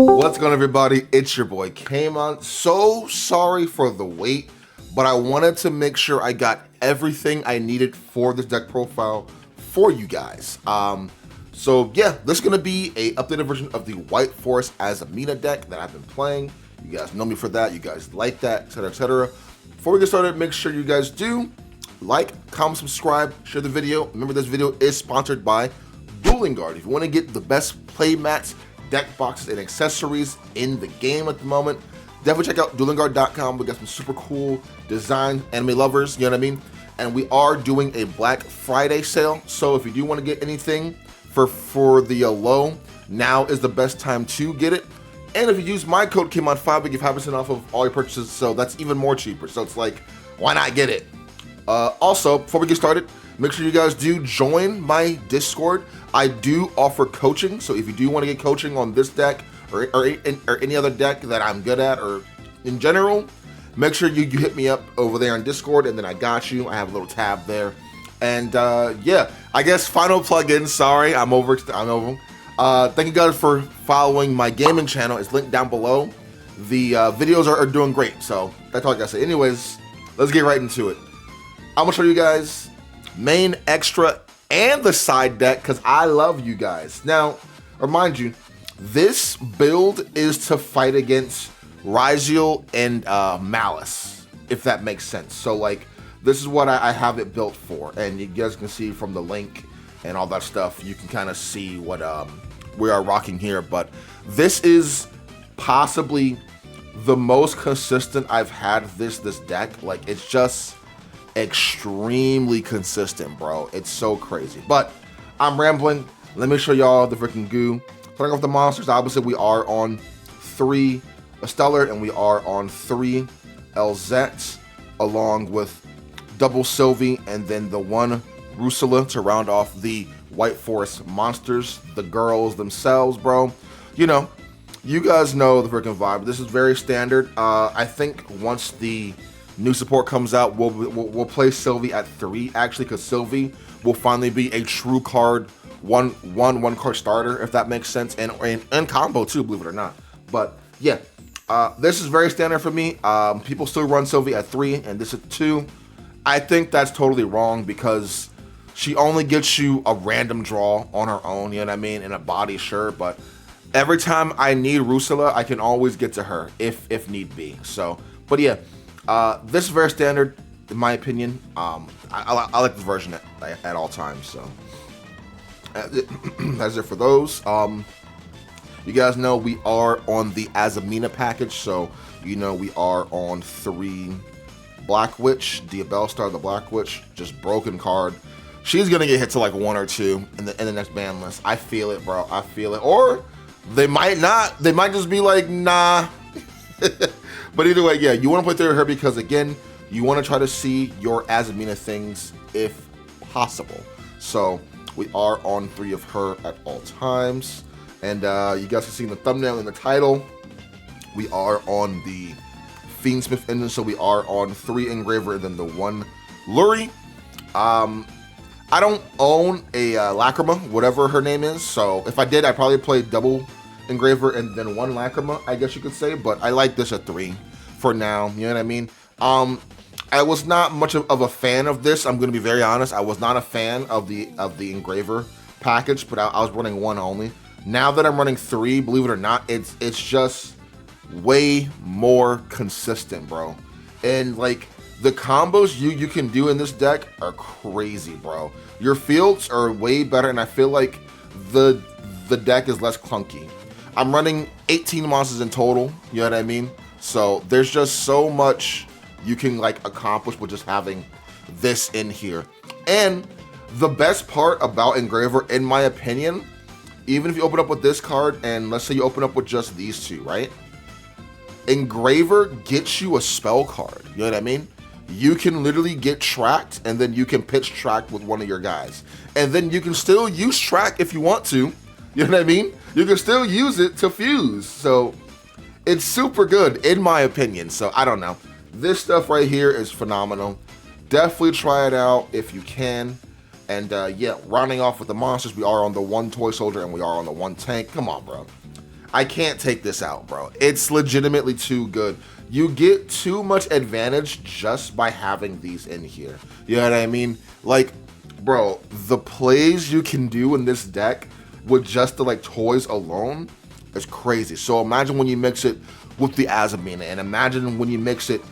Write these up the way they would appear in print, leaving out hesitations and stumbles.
What's going on, everybody? It's your boy Kamon. So sorry for the wait, but I wanted to make sure I got everything I needed for this deck profile for you guys. So yeah, this is going to be a updated version of the White Forest Azamina deck that I've been playing. You guys know me for that. You guys like that, etc., etc. Before we get started, make sure you guys do like, comment, subscribe, share the video. Remember, this video is sponsored by Dueling Guard. If you want to get the best play mats, deck boxes, and accessories in the game at the moment, definitely check out duelingguard.com. We got some super cool design, anime lovers, you know what I mean? And we are doing a Black Friday sale, so if you do want to get anything for the low, now is the best time to get it. And if you use my code KMON5, we give 5% off of all your purchases, so that's even more cheaper. So it's like, why not get it? Also, before we get started, make sure you guys do join my Discord. I do offer coaching, so if you do want to get coaching on this deck or any other deck that I'm good at or in general, make sure you hit me up over there on Discord, and then I got you. I have a little tab there. And yeah, I guess final plug-in. Sorry, I'm over. Thank you guys for following my gaming channel. It's linked down below. The videos are doing great, so that's all I gotta say. Anyways, let's get right into it. I'm gonna show you guys main, extra, and the side deck because I love you guys. Now, remind you, this build is to fight against Yugioh and Malice, if that makes sense. So like, this is what I have it built for, and you guys can see from the link and all that stuff, you can kind of see what we are rocking here. But this is possibly the most consistent I've had this deck. Like, it's just extremely consistent, bro. It's so crazy. But I'm rambling. Let me show y'all the freaking goo. Starting off the monsters, obviously we are on 3 Stellar and we are on 3 LZs, along with double Sylvie and then the 1 Rusula to round off the White Forest monsters, the girls themselves, bro. You know, you guys know the freaking vibe. This is very standard. I think once the new support comes out, we'll play Sylvie at 3, actually, because Sylvie will finally be a true card, one card starter, if that makes sense, and combo too, believe it or not. But yeah, this is very standard for me. People still run Sylvie at 3, and this at 2. I think that's totally wrong because she only gets you a random draw on her own, you know what I mean, in a body, sure, but every time I need Rusula, I can always get to her if need be. So, but yeah. This is very standard, in my opinion. I like this version at all times. So that's it for those. You guys know we are on the Azamina package, so you know we are on 3 Black Witch, Diabell Star, the Black Witch, just broken card. She's gonna get hit to like 1 or 2 in the next ban list. I feel it, bro. I feel it. Or they might not. They might just be like, nah. But either way, yeah, you want to play through her because, again, you want to try to see your Azamina things if possible. So we are on 3 of her at all times. And you guys can see in the thumbnail and the title, we are on the Fiend Smith engine. So we are on 3 Engraver and then the 1 Lurie. I don't own a Lacrima, whatever her name is. So if I did, I'd probably play double Engraver and then 1 Lacrima, I guess you could say, but I like this at 3 for now, you know what I mean? I was not much of a fan of this. I'm gonna be very honest. I was not a fan of the Engraver package, but I was running 1 only. Now that I'm running 3, believe it or not, it's just way more consistent, bro. And like, the combos you can do in this deck are crazy, bro. Your fields are way better, and I feel like the deck is less clunky. I'm running 18 monsters in total, you know what I mean? So there's just so much you can like accomplish with just having this in here. And the best part about Engraver, in my opinion, even if you open up with this card and let's say you open up with just these 2, right? Engraver gets you a spell card, you know what I mean? You can literally get tracked and then you can pitch track with one of your guys. And then you can still use track if you want to. You know what I mean? You can still use it to fuse. So it's super good, in my opinion. So I don't know. This stuff right here is phenomenal. Definitely try it out if you can. And yeah, rounding off with the monsters, we are on the 1 Toy Soldier and we are on the 1 Tank. Come on, bro. I can't take this out, bro. It's legitimately too good. You get too much advantage just by having these in here. You know what I mean? Like, bro, the plays you can do in this deck with just the like toys alone is crazy. So imagine when you mix it with the Azamina, and imagine when you mix it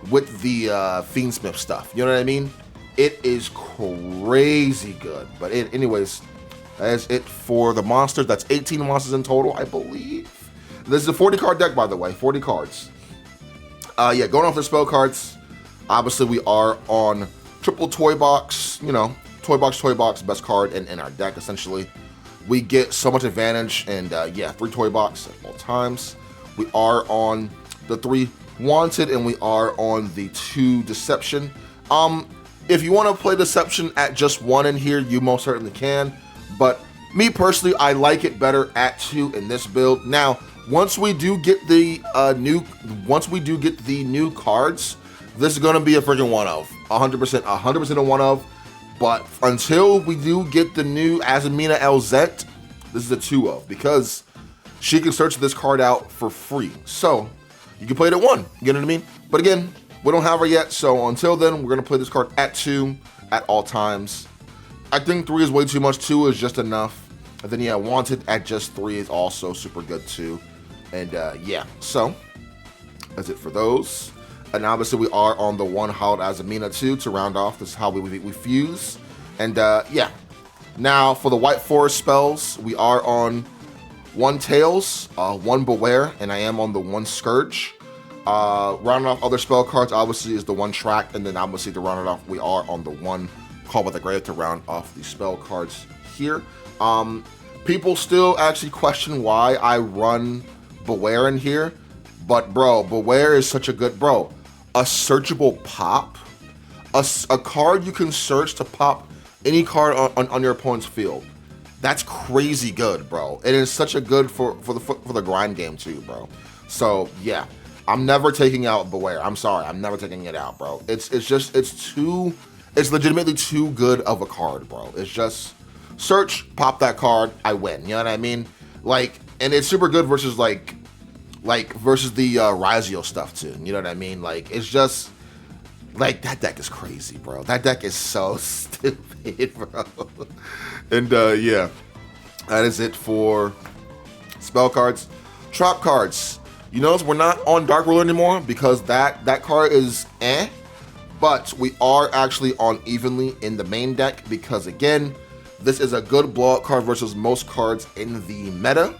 with the Fiend Smith stuff. You know what I mean? It is crazy good. But anyways, that is it for the monsters. That's 18 monsters in total, I believe. This is a 40 card deck, by the way. 40 cards. Yeah, going off the spell cards, obviously we are on triple toy box, you know, toy box, best card in our deck, essentially. We get so much advantage, and yeah, 3 toy box at all times. We are on the 3 wanted, and we are on the 2 deception. If you want to play deception at just 1 in here, you most certainly can, but me personally, I like it better at 2 in this build. Now, once we do get the new cards, this is gonna be a freaking one of 100% a one of. But until we do get the new Azamina LZ, this is a 2 of, because she can search this card out for free. So you can play it at 1. You know what I mean? But again, we don't have her yet. So until then, we're gonna play this card at 2 at all times. I think 3 is way too much. 2 is just enough. And then yeah, wanted at just 3 is also super good too. And yeah, so that's it for those. And obviously we are on the 1 Howled Azamina too to round off. This is how we fuse. And yeah, now for the White Forest spells, we are on 1 Tails, 1 Beware, and I am on the 1 Scourge. Rounding off other spell cards, obviously is the 1 Track, and then obviously to round it off, we are on the 1 Call by the Grave to round off the spell cards here. People still actually question why I run Beware in here, but bro, Beware is such a good, bro, a searchable pop, a card you can search to pop any card on your opponent's field. That's crazy good, bro. It is such a good for the grind game too, bro. So yeah, I'm never taking out Beware. I'm sorry, I'm never taking it out, bro. It's legitimately too good of a card, bro. It's just search, pop that card, I win. You know what I mean? Like, and it's super good versus versus the Yugioh stuff too. You know what I mean? Like, it's just like that deck is crazy, bro. That deck is so stupid, bro. And yeah, that is it for spell cards. Trap cards. You notice we're not on Dark Ruler anymore because that card is eh. But we are actually on Evenly in the main deck because again, this is a good blowout card versus most cards in the meta,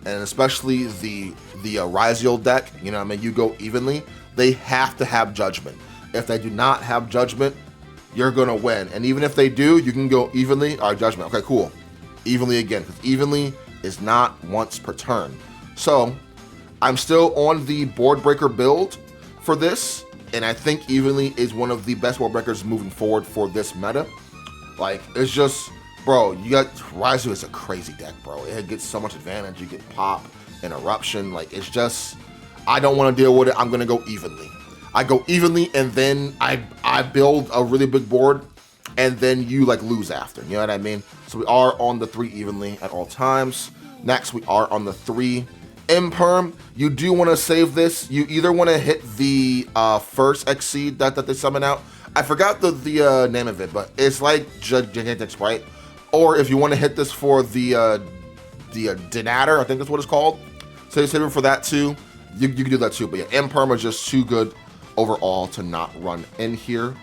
and especially the Yugioh deck. You know what I mean? You go Evenly, they have to have Judgment. If they do not have Judgment, you're gonna win. And even if they do, you can go Evenly or Judgment. Okay, cool. Evenly again, because Evenly is not once per turn. So I'm still on the board breaker build for this, and I think Evenly is one of the best board breakers moving forward for this meta. Like, it's just, bro, you got Yugioh is a crazy deck, bro. It gets so much advantage. You get pop, interruption. Like, it's just, I don't want to deal with it. I'm gonna go Evenly. I go Evenly, and then I build a really big board, and then you like lose after. You know what I mean? So we are on the 3 Evenly at all times. Next, we are on the 3 Imperm. You do want to save this. You either want to hit the first Exceed that they summon out. I forgot the name of it, but it's like Gigantic, right? Or if you want to hit this for the Denator, I think that's what it's called. So you save it for that too. You can do that too. But yeah, Imperm is just too good overall to not run in here.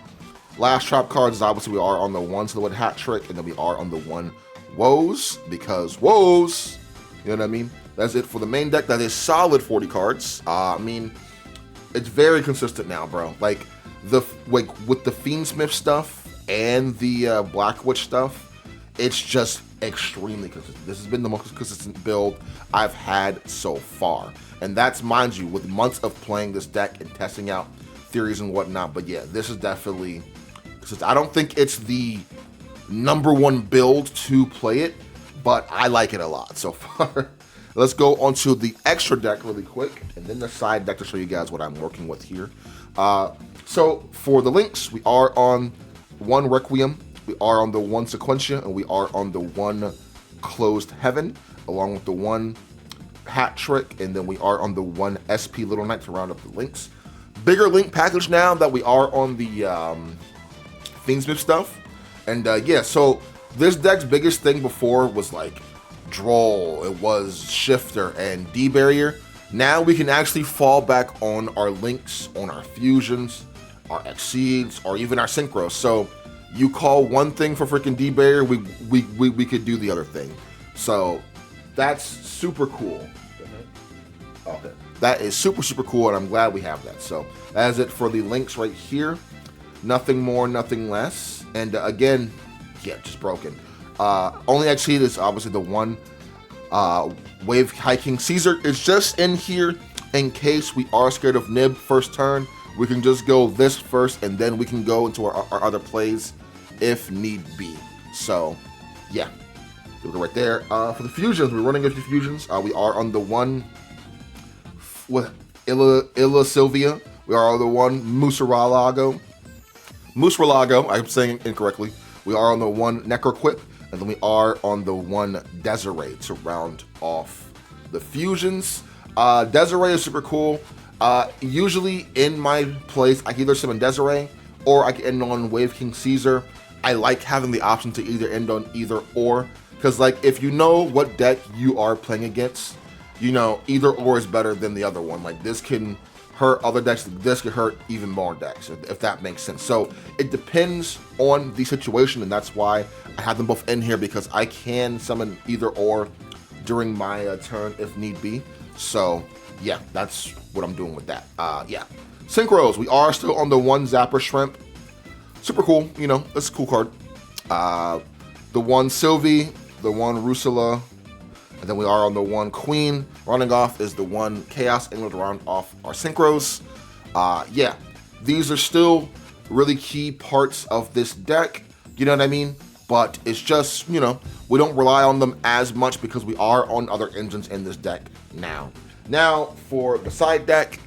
Last trap cards is obviously we are on the 1 Silhouette Hat Trick, and then we are on the 1 Woes, because Woes, you know what I mean? That's it for the main deck. That is solid 40 cards. I mean, it's very consistent now, bro. Like with the Fiend Smith stuff and the Black Witch stuff, it's just extremely consistent. This has been the most consistent build I've had so far. And that's, mind you, with months of playing this deck and testing out theories and whatnot. But yeah, this is definitely, I don't think it's the #1 build to play it, but I like it a lot so far. Let's go onto the extra deck really quick, and then the side deck to show you guys what I'm working with here. So for the links, we are on 1 Requiem, we are on the 1 Sequentia, and we are on the 1 Closed Heaven, along with the 1 hat trick, and then we are on the 1 SP Little Knight to round up the links. Bigger link package now that we are on the Fiendsmith stuff. And yeah, so this deck's biggest thing before was like Droll, it was Shifter, and D-Barrier. Now we can actually fall back on our links, on our fusions, our exceeds, or even our synchros. So you call one thing for freaking D-Barrier, we could do the other thing. So that's super cool. Okay. That is super, super cool, and I'm glad we have that. So that is it for the links right here. Nothing more, nothing less. And again, yeah, just broken. Only exceed is obviously the 1 Wave Hiking Caesar. It's just in here in case we are scared of Nib first turn. We can just go this first, and then we can go into our other plays if need be. So yeah, we'll go right there. For the fusions, we're running a few fusions. We are on the 1 with Illa Sylvia. We are on the 1 Musaralago. I'm saying incorrectly. We are on the 1 Necroquip, and then we are on the 1 Desiree to round off the fusions. Desiree is super cool. Usually in my plays, I can either summon Desiree or I can end on Wave King Caesar. I like having the option to either end on either or, because like if you know what deck you are playing against, you know either or is better than the other one. Like this can hurt other decks, this could hurt even more decks, if that makes sense. So it depends on the situation, and that's why I have them both in here, because I can summon either or during my turn if need be. So yeah, that's what I'm doing with that. Yeah, synchros, we are still on the 1 Zapper Shrimp. Super cool, you know, that's a cool card. The 1 Sylvie, the 1 Rusula, and then we are on the 1 Queen. Running off is the 1 Chaos England to round off our synchros. Yeah, these are still really key parts of this deck, you know what I mean? But it's just, you know, we don't rely on them as much because we are on other engines in this deck now. Now, for the side deck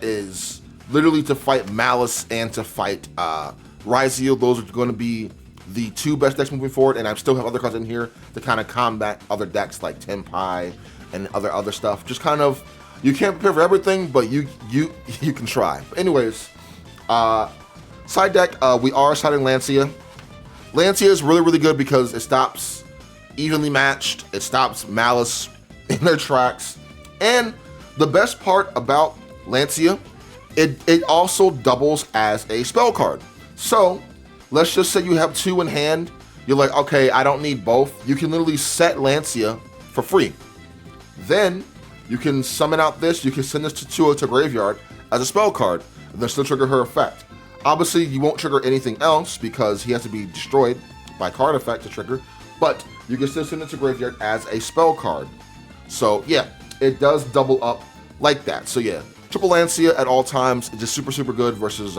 is literally to fight Malice and to fight Ryzeal. Those are going to be the 2 best decks moving forward, and I still have other cards in here to kind of combat other decks like Tenpai and other stuff. Just kind of, you can't prepare for everything, but you can try. But anyways, side deck, we are siding Lancia. Lancia is really, really good because it stops evenly matched. It stops Malice in their tracks. And the best part about Lancia, it also doubles as a spell card. So let's just say you have 2 in hand. You're like, okay, I don't need both. You can literally set Lancia for free. Then you can summon out this. You can send this to graveyard as a spell card, and then still trigger her effect. Obviously, you won't trigger anything else because he has to be destroyed by card effect to trigger, but you can still send it to graveyard as a spell card. So yeah, it does double up like that. So yeah, triple Lancia at all times. It's just super, super good versus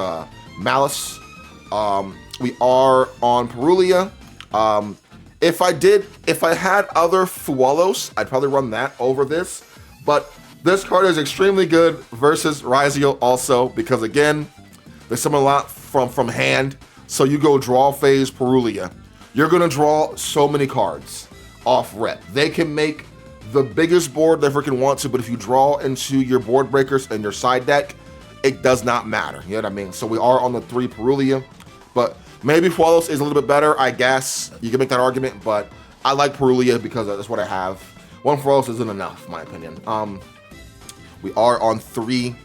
Malice. We are on Perulia. If I had other Fualos, I'd probably run that over this, but this card is extremely good versus Ryzeal also, because again, they summon a lot from hand. So you go draw phase Perulia, you're gonna draw so many cards off rep. They can make the biggest board they freaking want to, but if you draw into your board breakers and your side deck, it does not matter. You know what I mean? So we are on the 3 Perulia, but maybe Fualos is a little bit better, I guess. You can make that argument, but I like Perulia because that's what I have. 1 Fualos isn't enough, in my opinion. We are on 3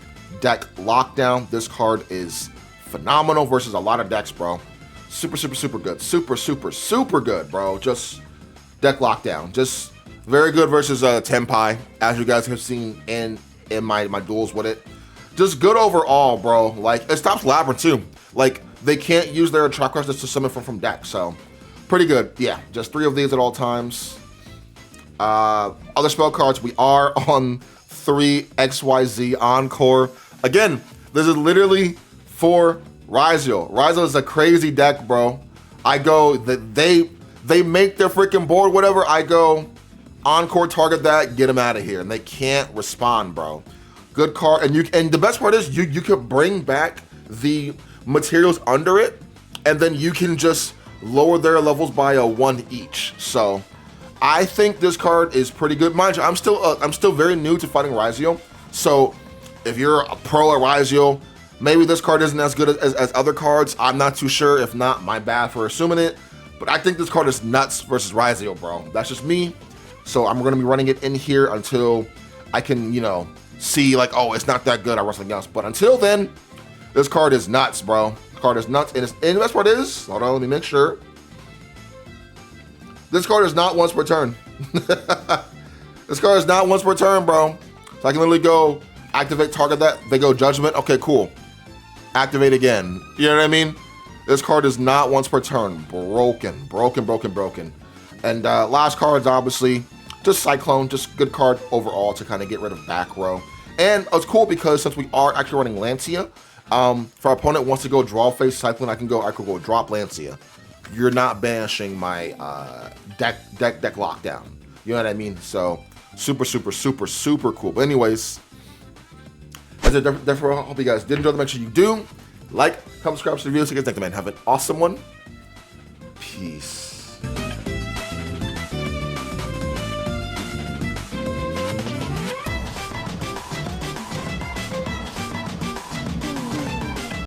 deck lockdown. This card is phenomenal versus a lot of decks, bro. Super, super, super good. Super, super, super good, bro. Just deck lockdown. Just very good versus Tenpai, as you guys have seen in my duels with it. Just good overall, bro. Like, it stops Labyrinth too. Like, they can't use their trap cards just to summon from deck, so pretty good. Yeah, just 3 of these at all times. Other spell cards, we are on 3 XYZ Encore. Again, this is literally for Ryzeal. Ryzeal is a crazy deck, bro. I go, they make their freaking board, whatever, I go, Encore, target that, get them out of here. And they can't respond, bro. Good card, and the best part is you could bring back the materials under it, and then you can just lower their levels by a 1 each. So I think this card is pretty good. Mind you, I'm still very new to fighting Yugioh, so if you're a pro at Yugioh, maybe this card isn't as good as other cards. I'm not too sure. If not, my bad for assuming it. But I think this card is nuts versus Yugioh, bro. That's just me. So I'm going to be running it in here until I can, you know, see like, oh, it's not that good. I run something else. But until then, this card is nuts, bro. This card is nuts. And the best part is, hold on, let me make sure. This card is not once per turn. This card is not once per turn, bro. So I can literally go activate, target that. They go judgment. Okay, cool. Activate again. You know what I mean? This card is not once per turn. Broken. And last card's obviously just Cyclone. Just good card overall to kind of get rid of back row. And it's cool because since we are actually running Lancia, if our opponent wants to go draw face Cyclone, I could go drop Lancia. You're not banishing my deck lockdown. You know what I mean? So super cool. But anyways, as a therefore, I hope you guys did enjoy. Make sure you do like, comment, subscribe to the video. So you guys, thank you, man. Have an awesome one. Peace.